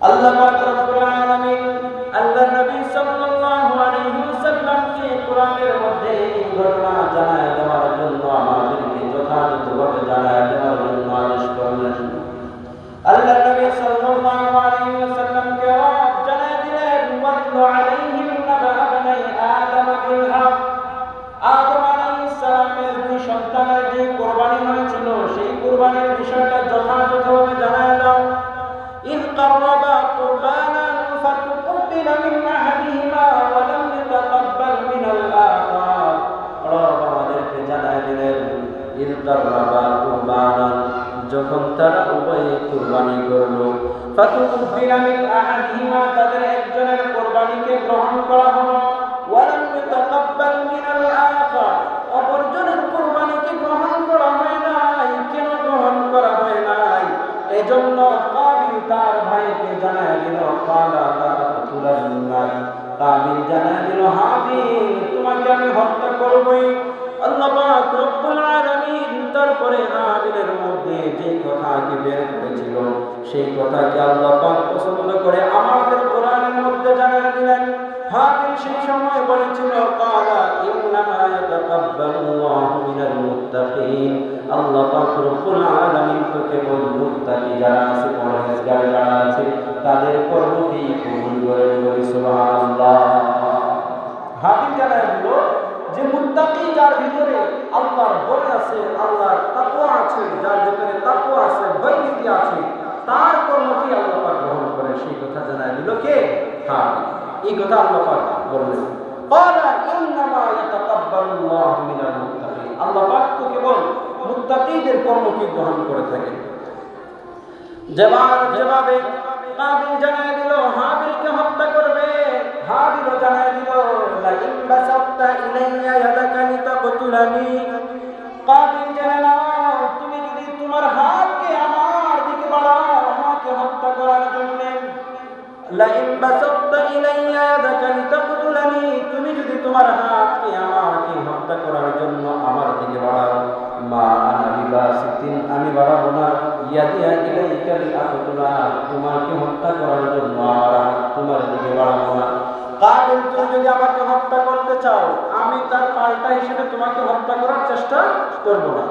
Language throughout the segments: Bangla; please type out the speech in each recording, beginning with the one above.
আল্লাহ পাক রব্বুল আলামিন আল্লাহর নবী সাল্লাল্লাহু আলাইহি ওয়াসাল্লামকে কোরআনের মধ্যে এই ঘটনা জানায় দেওয়ার জন্য আমাদেরকে যথাযথভাবে জানায় দেওয়ার জন্য আদেশ করলেন। আল্লাহর নবী সাল্লাল্লাহু আলাইহি ওয়াসাল্লামকে জানায় দিলেন, ওয়াতলু আলাইহিম নাবা বনি আদম বিল হক। আদম আলাইহিস সালামের দুই সন্তানের যে কুরবানি হয়েছিল সেই কুরবানির বিষয়টা যথাযথভাবে জানায় দাও। إذ قربا قربانا فتقبل من أحدهما ولم يتقبل من الآخر। রব আমাদেরকে জানায় দিলেন, إذ قربا قربانا, যখন তারা উভয়ে কুরবানি করল, فتقبل من أحدهما, তাদের একজনের কুরবানিকে গ্রহণ করা হলো, ولم يتقبل من الآخر, অপরজনের কুরবানিকে গ্রহণ করা হয় নাই। কেন গ্রহণ করা হয় নাই? এজন্য তার ভাইকে জানায় দিল, কাবিল জানায় দিল, হাবিল তোমাকে আমি হত্যা করবই। আল্লাহ পাক রব্বুল আলামিন তারপরে হাবিলের মধ্যে যে কথাকে বের করেছিল সেই কথাকে আল্লাহ পাক পছন্দ করে আমাদের কোরআনের মধ্যে জানায় দিলেন। হাবিল সেই সময় বলেছিল, কালা ইন্নামা ইয়াতাকাব্বালুল্লাহু মিনাল মুত্তাকিন, আল্লাহ পাক রব্বুল আলামিন তো কেবল মুত্তাকি যারা আছে, পরহেজগার যারা আছে তাদের কর্মকেই কবুল করেন। বলি সুবহানাল্লাহ। হাবিল জানায় দিল যে মুত্তাকি যার ভিতরে আল্লাহর ভয় আছে, আল্লাহর তাকওয়া আছে, যার ভিতরে তাকওয়া আছে, ভয়ভীতি আছে, তার কর্মকেই আল্লাহ পাক গ্রহণ করে। সেই কথা জানায় দিল কে? হাবিল। এই কথা আল্লাহ পাক বললেন, ক্বালা ইন্নামা ইয়াতাকাব্বালুল্লাহু মিনাল মুত্তাকিন, আল্লাহ পাক তো কেবল মুত্তাকিদের কর্মকে গ্রহণ করে থাকেন। যেভাবে কাবিল জানায় দিল হাবিলকে হত্যা করবে, হাবিলও জানায় দিল, লা ইন বাসাত্তা ইলাইয়া ইয়াদাকা লিতাকতুলানি, কাবিল জেনে নাও তুমি যদি তোমার হাতকে আমার দিকে বাড়াও আমাকে হত্যা করার জন্য, লা ইন বাসাত্তা ইলাইয়া ইয়াদাকা লিতাকতুলানি, তুমি যদি তোমার হাতকে আমাকে হত্যা করার জন্য আমার দিকে বাড়াও, মা আনা বিবাসিতিন, আমি বাড়াবো না, ইয়াদিয়া ইলাইকা লিআকতুলা, তোমাকে হত্যা করার জন্য আমার হাত তোমার দিকে বাড়াবো না। কাবিল তুমি যদি আমাকে হত্যা করতে চাও আমি তার পাল্টা হিসেবে তোমাকে হত্যা করার চেষ্টা করব না।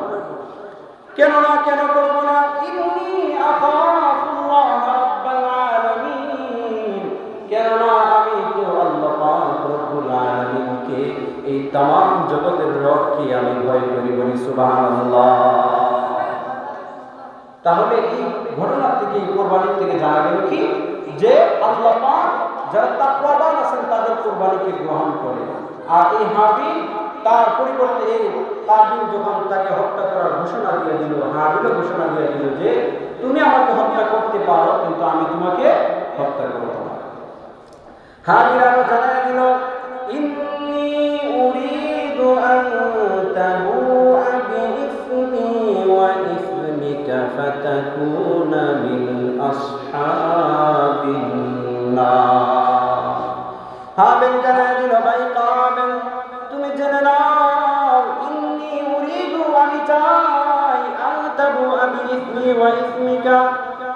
কেন করব না? ইন্নী আখাফুল্লাহ রাব্বাল আলামিন, কেন আমি তো আল্লাহ পাক রব্বুল আলামিনকে, এই तमाम জগতের রবকে আমি ভয় করি। বলি সুবহানাল্লাহ। তাহলে এই ঘটনা থেকে, এই কুরবানি থেকে জানা গেল কি, যে আল্লাহ পাক যারা তাকওয়াবান আছেন তাদের কুরবানিকে গ্রহণ করে। আর এই হাবিল তার পরিবর্তে এই কাবিল যখন তাকে হত্যা করার ঘোষণা দিয়ে দিল, হাবিলও ঘোষণা দিয়ে দিল যে তুমি আমাকে হত্যা করতে পারো কিন্তু আমি তোমাকে হত্যা করব না। হাবিল আরো জানায় দিল, ইন্নী উরিদু আন তাবুআ বিইসমি ওয়া ইসমিকা ফাতাকুনা মিন আসহাবিন নার। হাবিল জানায় দিল, ভাই কাবিল তুমি জেনে নাও, ইন্নী উরিদু, আমি চাই, আন তাবুআ বিইসমি ওয়া ইসমিকা,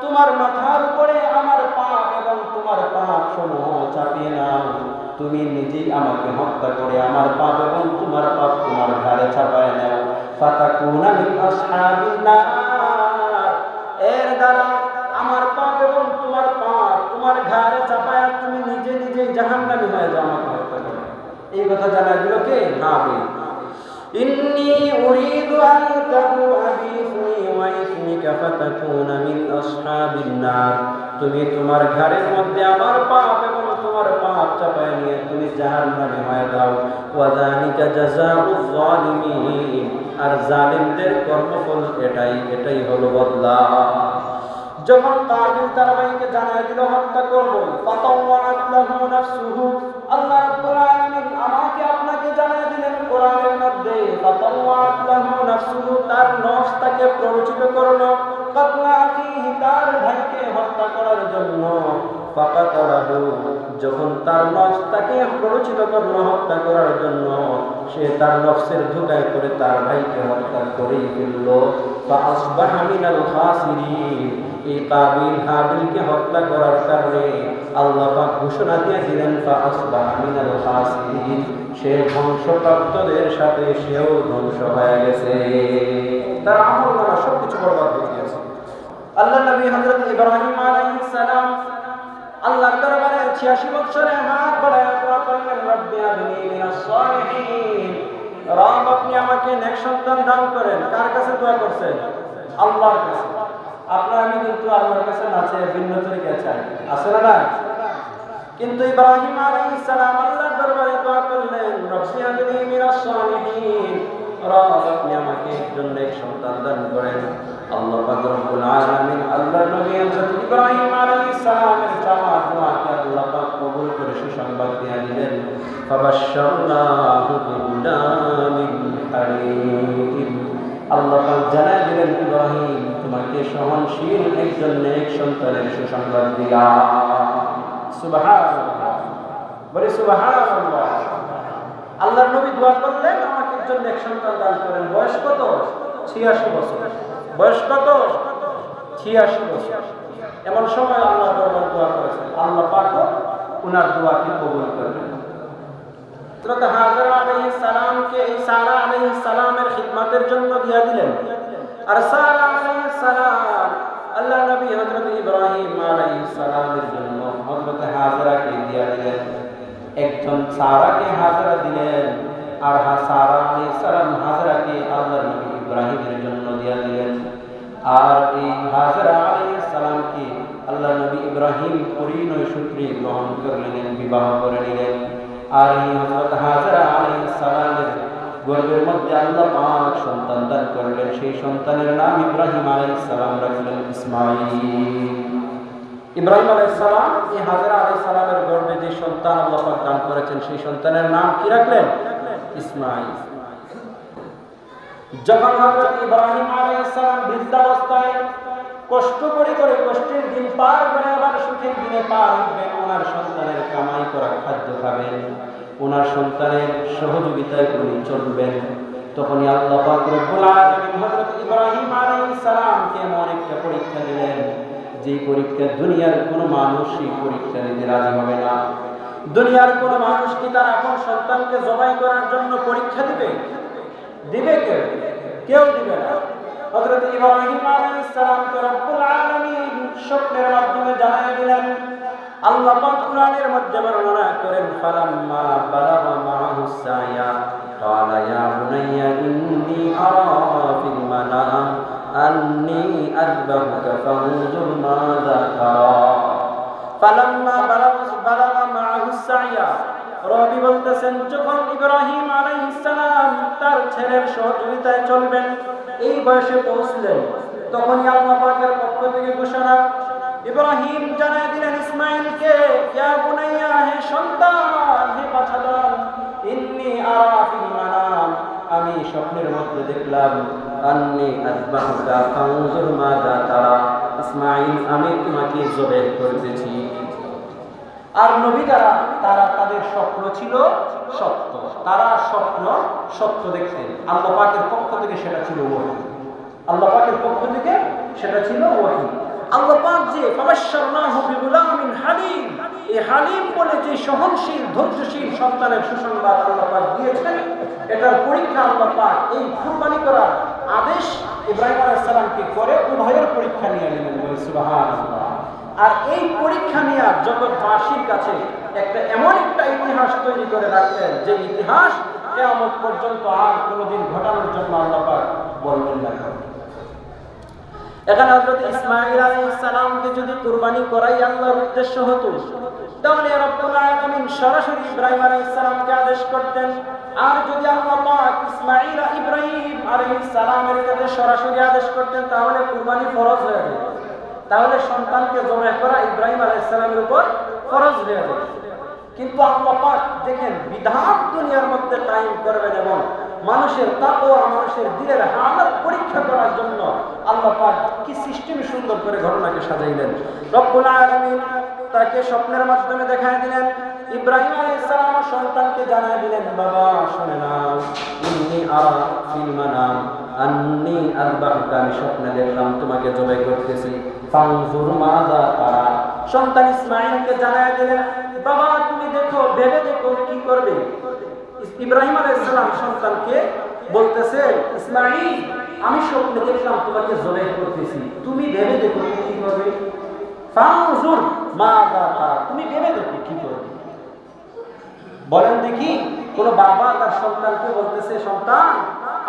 তোমার মাথার উপরে আমার পাপ এবং তোমার পাপ সমূহ চাপিয়ে নাও, তুমি নিজেই আমাকে হত্যা করে আমার পাপ এবং তোমার পাপ তোমার ঘাড়ে চাপায় নাও, ফাতাকুনা মিন আসহাবিন নার, এর দ্বারা আমার পাপ এবং তোমার পাপ তোমার ঘাড়ে চাপায় তুমি নিজেই জাহান্নামী হয়ে যাও আমাকে হত্যা করে। এই কথা জানা দিল কে? হাবিল। ইন্নী উরিদু আন তাবুআ বিইসমি ওয়া ইসমিকা ফাতাকুনা মিন আসহাবিন নার, তুমি তোমার ঘাড়ের মধ্যে আমার পাপ এবং তোমার পাপ চাপায় নিয়ে তুমি জাহান্নামে হয়ে যাও। ওয়া যালিকা জাযাউয যালিমিন, আর জালিমদের কর্মফল এটাই হলো বদলা। যখন কাবিল তার ভাইকে জানায় দিল হত্যা করব, ফাতাওয়াত লাহু নাফসুহু, আল্লাহ রাব্বুল আলামিন আমাকে আপনাকে জানায় দিলেন কোরআনের মধ্যে, ফাতাওয়াত লাহু নাফসুহু, তার নফস তাকে প্ররোচিত করলো, কাতলা আখিহি, তার ভাইকে হত্যা করার জন্য, ফাকাতালাহু, যখন তার নফস তাকে প্ররোচিত করলো হত্যা করার জন্য, সে তার নফসের ধোঁকায় করে তার ভাইকে হত্যা করেই ফেলল। ফাআসবাহা মিনাল খাসিরিন, এই কাবিল হাবিলকে হত্যা করার কারণে আল্লাহ পাক ঘোষণা দিয়ে দিলেন ফাসবাহা মিনাল খাসিরিন, সে ধ্বংসপ্রাপ্তদের সাথে সেও ধ্বংস হয়ে গেছে। তার আমলনামা সবকিছু বরবাদ হয়ে গেছে। আল্লাহ নবী হযরত ইব্রাহিম আলাইহিস সালাম আল্লাহর দরবারে 86 বছরে হাত বাড়ায় দোয়া করলেন, রব্বি হাবলি মিনাস সালিহিন, রব আপনি আমাকে নেক সন্তান দান করেন। কার কাছে দোয়া করছেন? আল্লাহর কাছে। আপনার আমি কিন্তু আল্লাহর কাছে না চেয়ে ভিন্ন তরিকায় চাই, আছে না? কিন্তু ইব্রাহিম আলাইহিস সালাম আল্লাহর দরবারে দোয়া করলেন, রব্বি হাবলি মিনাস সালিহিন, রব আপনি আমাকে একজন নেক সন্তান দান করেন। আল্লাহ পাক রব্বুল আলামিন আল্লাহর নবী হযরত ইব্রাহিম আলাইহিস সালামের চাওয়া দোয়াকে আল্লাহ পাক কবুল করে সুসংবাদ দিয়ে দিলেন, ফাবাশশারনাহু বিগুলামিন হালিম। আল্লাহ পাক জানায় দিলেন, ইব্রাহিম তোমাকে সহনশীল একজন নেক সন্তানের সুসংবাদ দিলাম। সুবহানাল্লাহ, বলে সুবহানাল্লাহ। আল্লাহর নবী দোয়া করলেন, আমাকে একজন নেক সন্তান দান করেন। বয়স কত? 86 বছর। বয়স কত? 86 বছর। এমন সময় আল্লাহর দরবারে দোয়া করেছেন, আল্লাহ পাক ওনার দোয়াকে কবুল করলেন। হযরত হাজরা আলাইহিস সালামকে এই সারা আলাইহিস সালামের খিদমতের জন্য দিয়া দিলেন। আর সারা আলাইহিস সালাম আল্লাহ নবী হযরত ইব্রাহিম আলাইহিস সালামের জন্য হযরত হাজরাকে দিয়া দিলেন। একজন সারাকে হাজরা দিলেন, আর সারা আলাইহিস সালাম হাজরাকে আল্লাহ নবী ইব্রাহিমের জন্য দিয়া দিলেন। আর এই হাজরা আলাইহিস সালামকে আল্লাহ নবী ইব্রাহিম পরিণয় সূত্রে গ্রহণ করে নিলেন, বিবাহ করে নিলেন। আর এই হযরত হাজরা আলাইহিস সালামের গর্ভের মধ্যে আল্লাহ পাক সন্তান দান করলেন। সেই সন্তানের নাম ইব্রাহিম আলাইহিস সালাম রাখলেন ইসমাঈল। ইব্রাহিম আলাইহিস সালাম এই হাজরা আলাইহিস সালামের গর্ভে যে সন্তান আল্লাহ পাক দান করেছেন, সেই সন্তানের নাম কি রাখলেন? ইসমাঈল। যখন হযরত ইব্রাহিম আলাইহিস সালাম বৃদ্ধাবস্থায় কষ্ট করে কষ্টের দিন পার করে আবার সুখের দিনে পার হবেন, ওনার সন্তানের কামাই করা খাদ্য খাবেন, ওনার সন্তানের সহযোগিতায় উনি চলবেন, তখনই আল্লাহ পাক রব্বুল আলামিন হযরত ইব্রাহিম আলাইহিস সালামকে এমন একটা পরীক্ষা দিলেন, যে পরীক্ষা দুনিয়ার কোনো মানুষ এই পরীক্ষা নিতে রাজি হবে না। দুনিয়ার কোনো মানুষ কি তার আপন সন্তানকে জবাই করার জন্য পরীক্ষা দিবে? দিবে কেউ? কেউ দিবে না। হযরত ইব্রাহিম আলাইহিস সালামকে রব্বুল আলামিন স্বপ্নের মাধ্যমে জানিয়ে দিলেন। আল্লাহ পাক কুরআনের মধ্যে বর্ণনা করেন, ফালাম্মা বালাগা মাআহুস সায়া ক্বালা ইয়া বুনাইয়া ইন্নী আরা ফিল মানাম আন্নী আযবাহুকা ফানজুর মাযা তারা। ফালাম্মা বালাগা মাআহুস সায়া, রবি বলতেছেন যখন ইব্রাহিম আলাইহিস সালাম তার ছেলের সহযোগিতায় চলবেন, এই বয়সে পৌঁছলেন, তখনই আল্লাহ পাকের পক্ষ থেকে ঘোষণা, ইব্রাহিম জানায় দিলেন ইসমাঈলকে, ইয়া বুনাইয়া, হে সন্তান, হে বাছাধন, ইন্নী আরা ফিল মানাম, আমি স্বপ্নের মধ্যে দেখলাম, আন্নী আযবাহুকা ফানজুর মাযা তারা, ইসমাঈল আমি তোমাকে জবাই করতেছি। আর নবীরা তারা তাদের স্বপ্ন ছিল সত্য, তারা স্বপ্ন সত্য দেখতেন। আল্লাহ পাকের পক্ষ থেকে সেটা ছিল ওহী, আল্লাহ পাকের পক্ষ থেকে সেটা ছিল ওহী। আল্লাহ পাক যে ফাবাশশারনাহু বিগুলামিন হালিম, এই হালিম বলে যে সহনশীল ধৈর্যশীল সন্তানের সুসংবাদ আল্লাহ পাক দিয়েছেন, এটার পরীক্ষা আল্লাহ পাক এই কুরবানি করার আদেশ ইব্রাহিম আলাইহিস সালামকে করে উভয়ের পরীক্ষা নিয়ে নিলেন। সুবহানাল্লাহ। আর এই পরীক্ষা নিয়ে জগৎবাসীর কাছে এমন একটা ইতিহাস তৈরি করে রাখলেন, যে ইতিহাস কিয়ামত পর্যন্ত আর কোনোদিন ঘটানোর জন্য আল্লাহ পাক বলবেন না। এখানে হযরত ইসমাঈল আলাইহিস সালামকে যদি কুরবানি করাই আল্লাহর উদ্দেশ্য হতো, তাহলে রব্বুল আলামিন সরাসরি ইব্রাহিম আলাইহিস সালামকে আদেশ করতেন। আর যদি আল্লাহ পাক ইব্রাহিম আলাইহিস সালামের কাছে সরাসরি আদেশ করতেন, তাহলে কুরবানি ফরজ হয়ে যেত, তাহলে সন্তানকে জবাই করা ইব্রাহিম আলাইহিস সালামের উপর ফরজ হয়ে যেত। কিন্তু আল্লাহ পাক দেখেন বিধান দুনিয়ার মধ্যে কায়েম করবেন এবং মানুষের তাকওয়া, মানুষের দিলের হালত পরীক্ষা করার জন্য আল্লাহ পাক কি সিস্টেমে সুন্দর করে ঘটনাকে সাজাইলেন। রব্বুল আলামিন তাকে স্বপ্নের মাধ্যমে দেখায় দিলেন। ইব্রাহিম আলাইহিস সালাম সন্তানকে জানায় দিলেন, বাবা শুনে নাও, ইন্নী আরা ফিল মানাম আন্নী আযবাহুকা, আমি স্বপ্নে দেখলাম তোমাকে জবাই করতেছি। ফানজুর মাযা তারা, সন্তান ইসমাঈলকে জানায় দিলেন, বাবা তুমি দেখো, ভেবে দেখো কি করবে। ইব্রাহিম আলাইহিস সালাম সন্তানকে বলতেছে, ইসমাঈল আমি স্বপ্নে দেখলাম তোমাকে জবাই করতেছি, তুমি ভেবে দেখো কি করবে। ফানজুর মাযা তারা, তুমি ভেবে দেখো কি করবে। বলেন দেখি, কোন বাবা তার সন্তানকে বলতেছে, সন্তান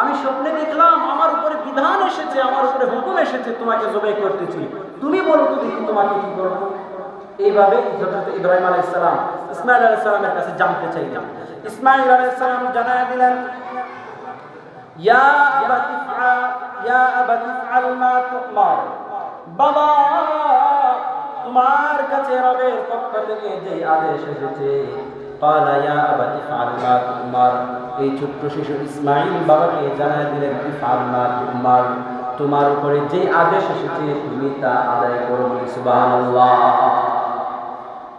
আমি স্বপ্নে দেখলাম আমার উপরে বিধান এসেছে, আমার উপরে হুকুম এসেছে, তোমাকে জবাই করতেছি, তুমি বলো তো দেখি তোমাকে কি করব। এইভাবে হযরত ইব্রাহিম আলাইহিস সালাম ইসমাঈল আলাইহিস সালামের কাছে জানতে চাইলেন। ইসমাঈল আলাইহিস সালাম জানায় দিলেন, ইয়া আবাতি ফআল, ইয়া আবাতি ফআল মা তুমার, বাবা তোমার কাছে রবের পক্ষ থেকে যে আদেশ এসেছে, ক্বালা ইয়া আবাতি ফআল মা তুমার, এই ছোট্ট শিশু ইসমাঈল বাবাকে জানায় দিলেন, ইফআল মা তুমার, তোমার উপরে যে আদেশ এসেছে তুমি তা আদায় করো। সুবহানাল্লাহ।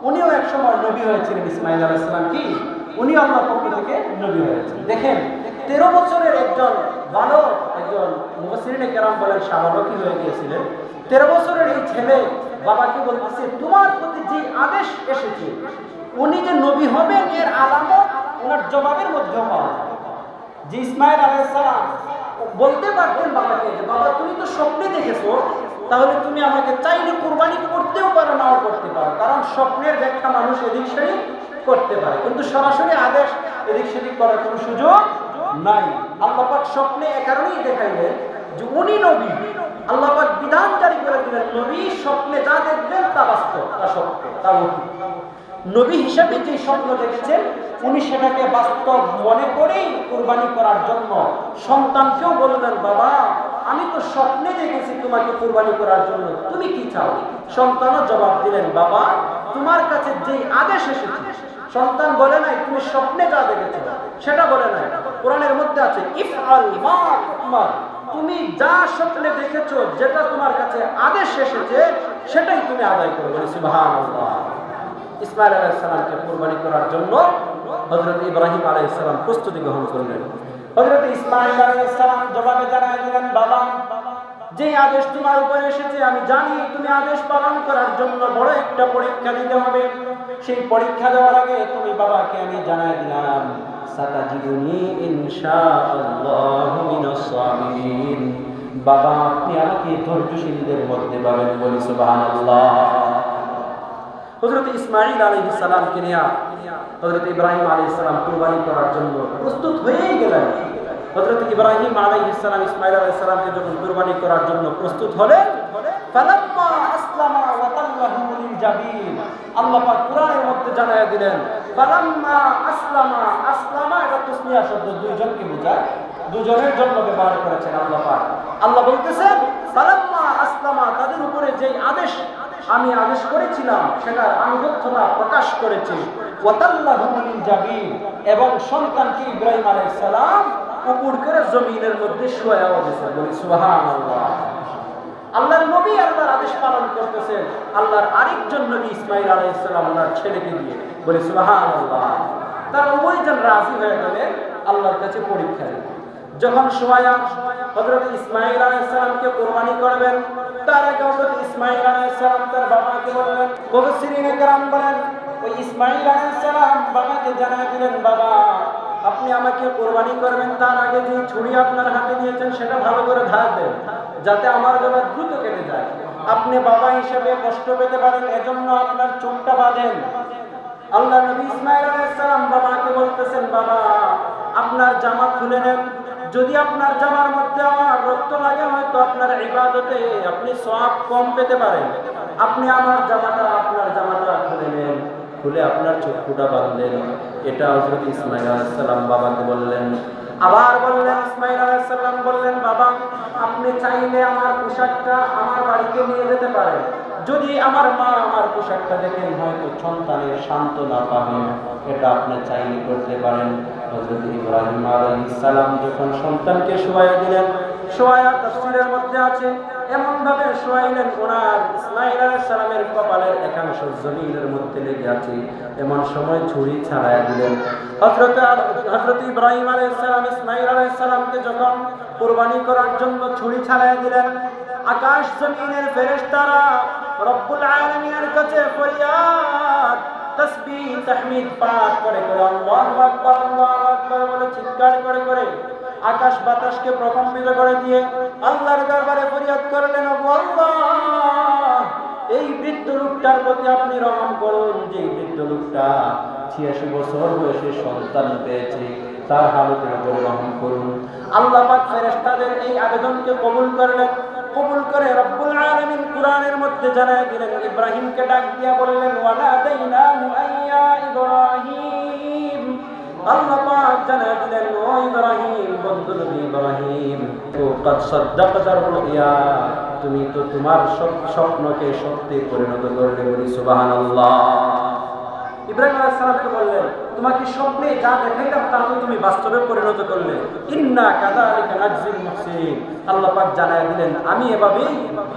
উনিও এক সময় নবী হয়েছিলেন, ইসমাঈল আলাইহিস সালাম কি উনি আল্লাহর পক্ষ থেকে নবী হয়েছেন। দেখেন 13 বছরের একজন বালক, একজন মুফাসসিরিনে কেরাম বলেন শাবালকই হয়ে গিয়েছিলেন। 13 বছরের এই ছেলে বাবাকে বলতেছে, তোমার প্রতি যে আদেশ এসেছে, উনি যে নবী হবেন এর আলামত ওনার জবাবের মধ্যেও পাওয়া যায়। যে ইসমাঈল আলাইহিস সালাম বলতে পারতেন বাবাকে, বাবা তুমি তো স্বপ্নে দেখেছো, তাহলে তুমি আমাকে চাইলে কুরবানি করতেও পারো, নাও করতে পারো, কারণ স্বপ্নের ব্যাখ্যা মানুষ এদিক সেদিক করতে পারে, কিন্তু সরাসরি আদেশ এদিক সেদিক করার কোনো সুযোগ নাই। আল্লাহ পাক স্বপ্নে এ কারণেই দেখাইলেন যে উনি নবী, আল্লাহ পাক বিধান জারি করে দিলেন, নবী স্বপ্নে যা দেখবেন তা বাস্তব, তা সত্য, তা অতীত। নবী হিসেবে যে স্বপ্ন দেখেছেন উনি সেটাকে বাস্তব মনে করেই কুরবানি করার জন্য সন্তানকেও বললেন, বাবা আমি তো স্বপ্নে দেখেছি তোমাকে কুরবানি করার জন্য, তুমি কি চাও। সন্তানও জবাব দিলেন, বাবা তোমার কাছে যেই আদেশ এসেছে, সন্তান বলে নাই তুমি স্বপ্নে যা দেখেছো সেটা বলে নাই, কোরআনের মধ্যে আছে ইফআল মা তুমার, তুমি যা স্বপ্নে দেখেছো, যেটা তোমার কাছে আদেশ এসেছে সেটাই তুমি আদায় করবে। সুবহানাল্লাহ। ইসমাঈল আলাইহিস সালামকে কুরবানি করার জন্য হযরত ইব্রাহিম আলাইহিস সালাম প্রস্তুতি গ্রহণ করলেন। হযরত ইসমাঈল আলাইহিস সালাম জবাবে জানায় দিলেন, বাবা যে আদেশ তোমার উপরে এসেছে আমি জানি তুমি আদেশ পালন করার জন্য বড় একটা পরীক্ষা দিতে হবে। সেই পরীক্ষা দেওয়ার আগে তুমি বাবাকে আমি জানায় দিলাম, সাতাজিদুনি ইনশাআল্লাহু মিনাস সাবিরিন, বাবা আপনি আমাকে ধৈর্যশীলদের মধ্যে পাবেন। বলি সুবহানাল্লাহ। হযরত ইসমাঈল আলাইহিস সালামকে নিয়ে হযরত ইব্রাহিম আলাইহিস সালাম কুরবানি করার জন্য প্রস্তুত হয়ে গেলেন। হযরত ইব্রাহিম আলাইহিস সালাম ইসমাঈল আলাইহিস সালামকে যখন কুরবানি করার জন্য প্রস্তুত হলেন, ফালাম্মা আসলামা ওয়া তাল্লাহু লিল জাবিন, আল্লাহ পাক কোরআনের মধ্যে জানায়া দিলেন, ফালাম্মা আসলামা, আসলামা এটা তাসনিয়া শব্দ, দুইজনকে বোঝায়, দুজনের জন্য ব্যবহার করেছেন আল্লাহ পাক। আল্লাহ বলতেছেন ফালাম্মা আসলামা, তাদের উপরে যেই আদেশ আমি আদেশ করেছিলাম সেটার আনুগত্যতা প্রকাশ করেছে। ওয়া তাল্লাহু লিল জাবিন, এবং সন্তানকে ইব্রাহিম আলাইহিস সালাম উপর করে জমিনের মধ্যে শোয়াও দিয়েছেন। বলি সুবহানাল্লাহ। আল্লাহর নবী আল্লাহর আদেশ পালন করতেছেন, আল্লাহর আরেকজন নবী ইসমাঈল আলাইহিস সালাম ওনার ছেলেকে দিয়ে। বলি সুবহানাল্লাহ। তারা উভয়জন রাজি হয়ে গেলেন আল্লাহর কাছে পরীক্ষা দিতে। যখন শোয়া হযরত ইসমাঈল আলাইহিস সালামকে কুরবানি করবেন, তার আগে হযরত ইসমাঈল আলাইহিস সালাম তার বাবাকে বললেন, মুফাসসিরিনে কেরাম বলেন ওই ইসমাঈল আলাইহিস সালাম বাবাকে জানায় দিলেন, বাবা আপনি আমাকে কুরবানি করবেন, তার আগে যে ছুরি আপনার হাতে নিয়েছেন সেটা ভালো করে ধার দেন, যাতে আমার গলা দ্রুত কেটে যায়। আপনি বাবা হিসেবে কষ্ট পেতে পারেন, এজন্য আপনার চোখটা বাঁধেন। আল্লাহ নবী ইসমাঈল আলাইহিস সালাম বাবাকে বলতেছেন, বাবা আপনার জামা খুলে নেন, যদি আপনার জামার মধ্যে আমার রক্ত লাগে হয়তো আপনার ইবাদতে আপনি সওয়াব কম পেতে পারেন, আপনি আমার জামাটা, আপনার জামাটা খুলে নেন, খুলে আপনার চক্ষুটা বাঁধলেন। এটা হযরত ইসমাঈল আলাইহিস সালাম বাবাকে বললেন। আবার বললেন, ইসমাঈল আলাইহিস সালাম বললেন, বাবা আপনি চাইলে আমার পোশাকটা আমার বাড়িতে নিয়ে যেতে পারেন, যদি আমার মা আমার পোশাকটা দেখেন হয়তো সন্তানের সান্ত্বনা পাবেন, এটা আপনি চাইলে করতে পারেন। হযরত ইব্রাহিম আলাইহিস সালাম যখন সন্তানকে শোয়াইয়া দিলেন, শোয়ায়া তাফসীরের মধ্যে আছে এমন ভাবে শোয়াইলেন ওনার ইসমাঈল আলাইহিস সালামের কপালের একাংশ জমিনের মধ্যে লেগে আছে, এমন সময় ছুরি ছাড়াইয়া দিলেন। হযরত ইব্রাহিম আলাইহিস সালাম ইসমাঈল আলাইহিস সালামকে যখন কুরবানি করার জন্য ছুরি ছাড়াই দিলেন। আকাশ জমিনের ফেরেশতারা রব্বুল আলামিনের কাছে ফরিয়াদ তাসবিহ তাহমিদ পাঠ করে করে আল্লাহু আকবার বলে চিৎকার করে করে আকাশ বাতাসকে প্রকম্পিত করে দিয়ে আল্লাহর দরবারে ফরিয়াদ করলেন, ও আল্লাহ, এই বৃদ্ধ লোকটার প্রতি আপনি রহম করুন, যে বৃদ্ধ লোকটা 86 বছর বয়সে সন্তান পেয়েছে, তার হালতের উপর রহম করুন। আল্লাহ পাক ফেরেশতাদের এই আবেদনকে কবুল করলেন। কবুল করে রব্বুল আলামিন কুরআনের মধ্যে জানায় দিলেন, ইব্রাহিমকে ডাক দিয়া বললেন, ওয়ালাদাইনাহু আইয়া ইব্রাহিম। আল্লাহ পাক জানায় দিলেন, ও ইব্রাহিম, বন্ধু নবী ইব্রাহিম, তো কদ সাদ্দাকতার রুয়া, তুমি তো তোমার স্বপ্নকে সত্যি পরিণত করলে। বলি সুবহানাল্লাহ। ইব্রাহিম আলাইহিস সালামকে বললেন, তোমাকে স্বপ্নে যা দেখাইলাম তা তো তুমি বাস্তবে পরিণত করলে। ইন্না কাযালিকা নাজজিল মুহসিনিন। আল্লাহ পাক জানায় দিলেন, আমি এভাবেই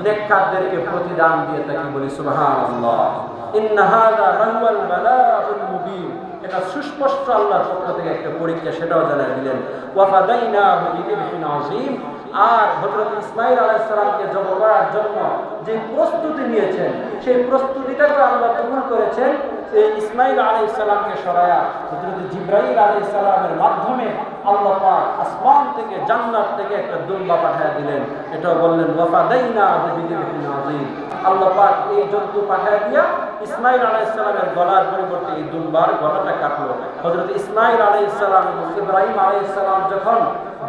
নেককারদেরকে প্রতিদান দিয়ে থাকি। বলি সুবহানাল্লাহ। ইন্না হাযা লাহুয়াল বালাগুল মুবিন। এটা সুস্পষ্ট আল্লাহর পক্ষ থেকে একটা পরীক্ষা, সেটাও জানায় দিলেন। ওয়া ফাদাইনাহু বিযিবহিন আযীম। আর হযরত ইসমাঈল আলাইহিস সালামকে জবাই করার জন্য যে প্রস্তুতি নিয়েছেন, সেই প্রস্তুতিটাকে আল্লাহ কবুল করেছেন। এই ইসমাঈল আলাইহিস সালামকে সরায়া হযরত জিবরাইল আলাইহিস সালামের মাধ্যমে আল্লাহ পাক আসমান থেকে, জান্নাত থেকে একটা দুম্বা পাঠিয়ে দিলেন। এটাও বললেন, ওয়া ফাদাইনাহু বিযিবহিন আযীম। আল্লাহ পাক এই জন্তু পাঠিয়ে দিয়া ইসমাঈল আলাইহিস সালামের গলার পরিবর্তে এই দুম্বার গলাটা কাটলো। হযরত ইসমাঈল আলাইহিস সালাম এবং ইব্রাহিম আলাইহিস সালাম যখন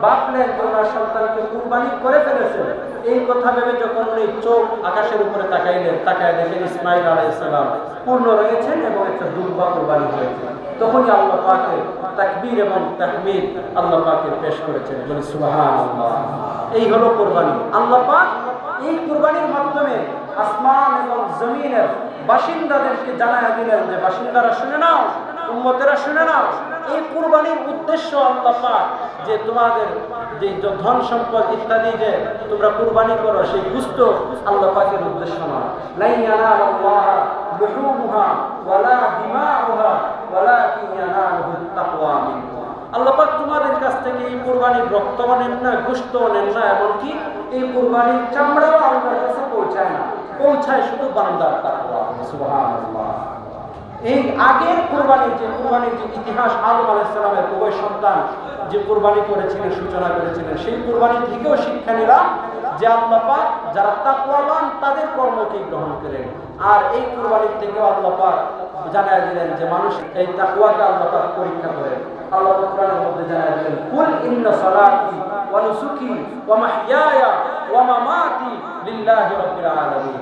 ভাবলেন ওনার সন্তানকে কুরবানি করে ফেলেছেন, এই কথা ভেবে যখন উনি চোখ আকাশের উপরে তাকাইলেন, তাকায় দেখেন ইসমাঈল আলাইহিস সালাম পূর্ণ রয়েছেন এবং একটা দুম্বা কুরবানি হয়েছে। তখনই আল্লাহ পাকের তাকবীর এবং তাহমিদ আল্লাহ পাকের পেশ করেছেন। বলি সুবহানাল্লাহ। এই হলো কুরবানি। আল্লাহ পাক এই কুরবানির মাধ্যমে আসমান এবং জমিনের বাসিন্দাদেরকে জানায় দিলেন যে, বাসিন্দারা শুনে নাও, উম্মতেরা শুনে নাও, এই কুরবানির উদ্দেশ্য আল্লাহ পাক যে তোমাদের যে ধন সম্পদ ইত্যাদি যে তোমরা কুরবানি করো, সেই গোশত আল্লাহ পাকের উদ্দেশ্য নয়। লা ইয়ানালুল্লাহ লুহুমুহা ওয়ালা দিমাউহা ওয়ালাকিন ইয়ানালুহুত তাকওয়া মিনকুম। আল্লাহ পাক তোমাদের কাছ থেকে এই কুরবানির রক্ত নেন না, গোশত নেন না, এমনকি এই কুরবানির চামড়াও আল্লাহর কাছে পৌঁছায় না, পৌঁছায় শুধু বান্দার তাকওয়া। সুবহানাল্লাহ। এই আগের কুরবানির যে ইতিহাস, আদম আলাইহিস সালামের উভয় সন্তান যে কুরবানি করেছিলেন, সূচনা করেছিলেন, সেই কুরবানি থেকেও শিক্ষা নিলাম যে আল্লাহ পাক যারা তাকওয়াবান তাদের কর্মকে গ্রহণ করেন। আর এই কুরবানির থেকেও আল্লাহ পাক জানায় দিলেন যে মানুষ এই তাকওয়াকে আল্লাহ পাক পরীক্ষা করেন। আল্লাহ কোরআনের মধ্যে জানায় দিলেন, কুল ইন্না সালাতি ওয়া নুসুকি ওয়া মাহইয়ায়া ওয়া মামাতি লিল্লাহি রাব্বিল আলামিন।